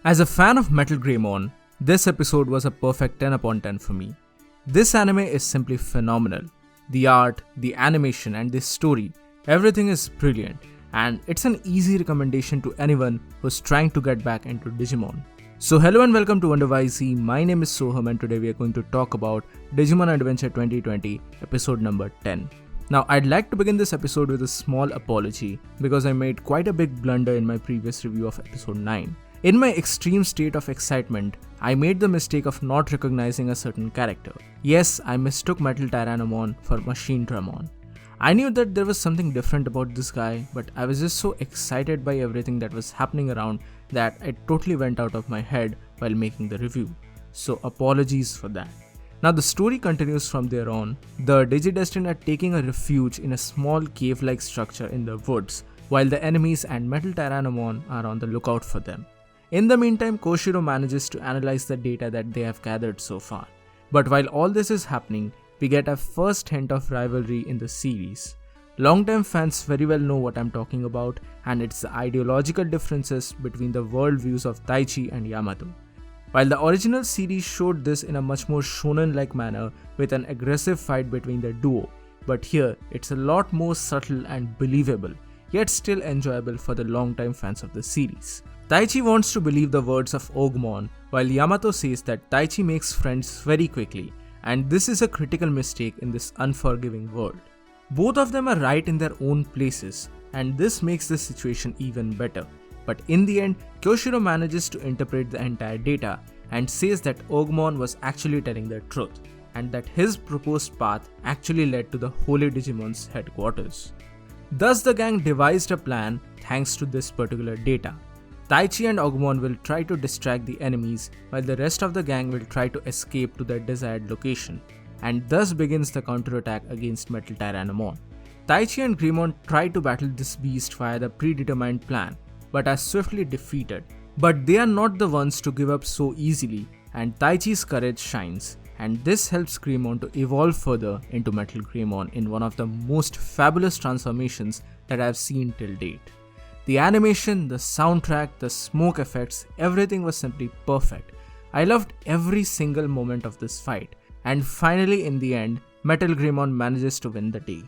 As a fan of Metal Greymon, this episode was a perfect 10 upon 10 for me. This anime is simply phenomenal. The art, the animation and the story, everything is brilliant, and it's an easy recommendation to anyone who's trying to get back into Digimon. So hello and welcome to WhyZ. My name is Soham and today we are going to talk about Digimon Adventure 2020 episode number 10. Now I'd like to begin this episode with a small apology because I made quite a big blunder in my previous review of episode 9. In my extreme state of excitement, I made the mistake of not recognizing a certain character. Yes, I mistook Metal Tyrannomon for Machine Dramon. I knew that there was something different about this guy, but I was just so excited by everything that was happening around that it totally went out of my head while making the review. So apologies for that. Now the story continues from there on. The Digidestined are taking a refuge in a small cave-like structure in the woods, while the enemies and Metal Tyrannomon are on the lookout for them. In the meantime, Koshiro manages to analyze the data that they have gathered so far. But while all this is happening, we get a first hint of rivalry in the series. Long-time fans very well know what I'm talking about, and it's the ideological differences between the worldviews of Taichi and Yamato. While the original series showed this in a much more shonen-like manner with an aggressive fight between the duo, but here it's a lot more subtle and believable, yet still enjoyable for the long-time fans of the series. Taichi wants to believe the words of Ogmon, while Yamato says that Taichi makes friends very quickly, and this is a critical mistake in this unforgiving world. Both of them are right in their own places, and this makes the situation even better. But in the end, Koshiro manages to interpret the entire data and says that Ogmon was actually telling the truth, and that his proposed path actually led to the Holy Digimon's headquarters. Thus the gang devised a plan thanks to this particular data. Taichi and Ogmon will try to distract the enemies while the rest of the gang will try to escape to their desired location, and thus begins the counterattack against Metal Tyrannomon. Taichi and Greymon try to battle this beast via the predetermined plan, but are swiftly defeated. But they are not the ones to give up so easily, and Taichi's courage shines, and this helps Greymon to evolve further into Metal Greymon in one of the most fabulous transformations that I have seen till date. The animation, the soundtrack, the smoke effects, everything was simply perfect. I loved every single moment of this fight. And finally in the end, Metal Greymon manages to win the day.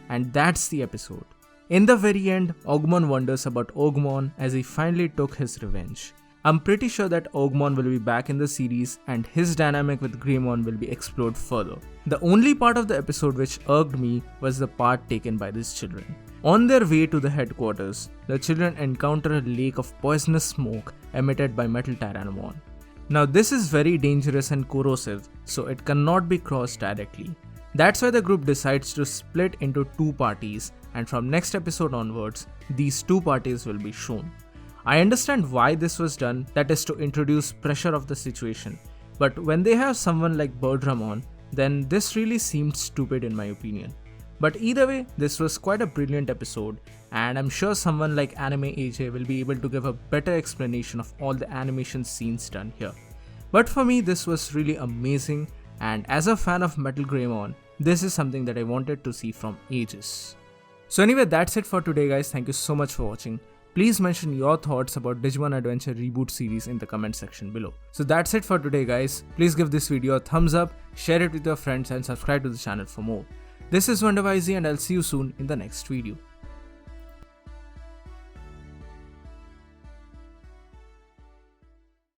And that's the episode. In the very end, Ogmon wonders about Ogmon as he finally took his revenge. I'm pretty sure that Ogmon will be back in the series and his dynamic with Greymon will be explored further. The only part of the episode which irked me was the part taken by these children. On their way to the headquarters, the children encounter a lake of poisonous smoke emitted by Metal Tyrannomon. Now this is very dangerous and corrosive, so it cannot be crossed directly. That's why the group decides to split into two parties, and from next episode onwards, these two parties will be shown. I understand why this was done, that is to introduce pressure of the situation, but when they have someone like Birdramon, then this really seemed stupid in my opinion. But either way, this was quite a brilliant episode, and I'm sure someone like Anime AJ will be able to give a better explanation of all the animation scenes done here. But for me, this was really amazing, and as a fan of Metal Greymon, this is something that I wanted to see from ages. So anyway, that's it for today guys, thank you so much for watching. Please mention your thoughts about Digimon Adventure Reboot series in the comment section below. So that's it for today guys, please give this video a thumbs up, share it with your friends and subscribe to the channel for more. This is WhyZ and I'll see you soon in the next video.